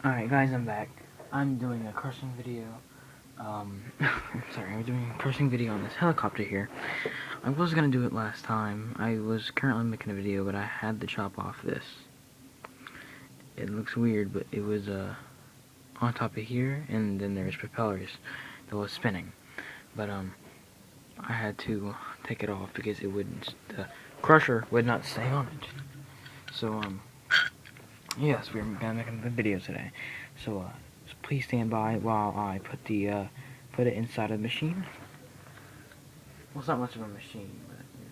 Alright guys, I'm back. I'm doing a crushing video. Sorry, I'm doing a crushing video on this helicopter here. I was gonna do it last time. I was currently making a video, but I had to chop off this. It looks weird, but it was on top of here, and then there's propellers that was spinning. But I had to take it off because it wouldn't, the crusher would not stay on it. So yes, we're gonna make a video today. So please stand by while I put it inside of the machine. Well, it's not much of a machine, but you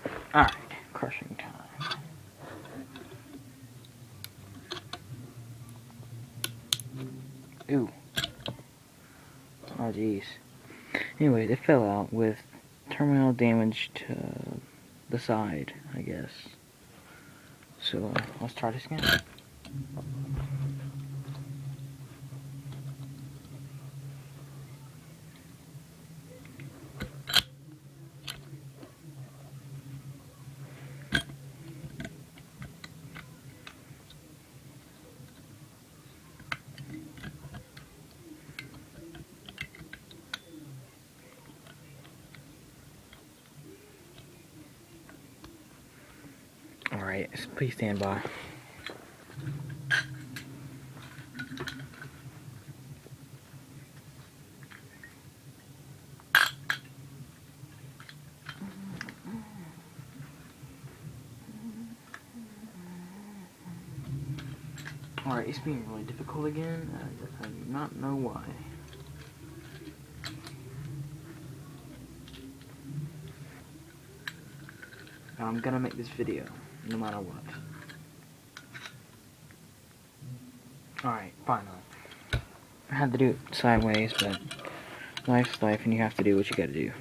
know. Alright, crushing time. Ooh. Oh jeez. Anyways, it fell out with terminal damage to the side, I guess. So let's try this again. Alright, please stand by. Alright, it's being really difficult again. I do not know why. I'm gonna make this video, no matter what. Alright, finally. I had to do it sideways, but life's life and you have to do what you gotta do.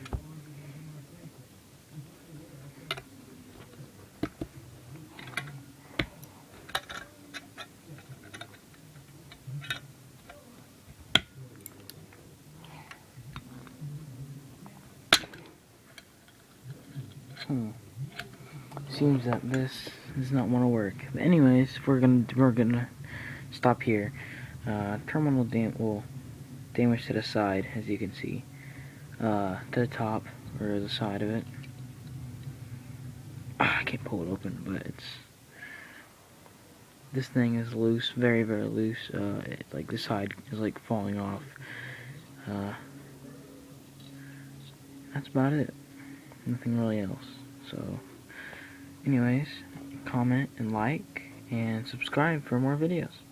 Seems that this does not want to work. But anyways, we're gonna stop here. Terminal damage to the side, as you can see. To the top or the side of it. I can't pull it open, but this thing is loose, very loose. Like the side is like falling off. That's about it. Nothing really else. So, anyways, comment and like and subscribe for more videos.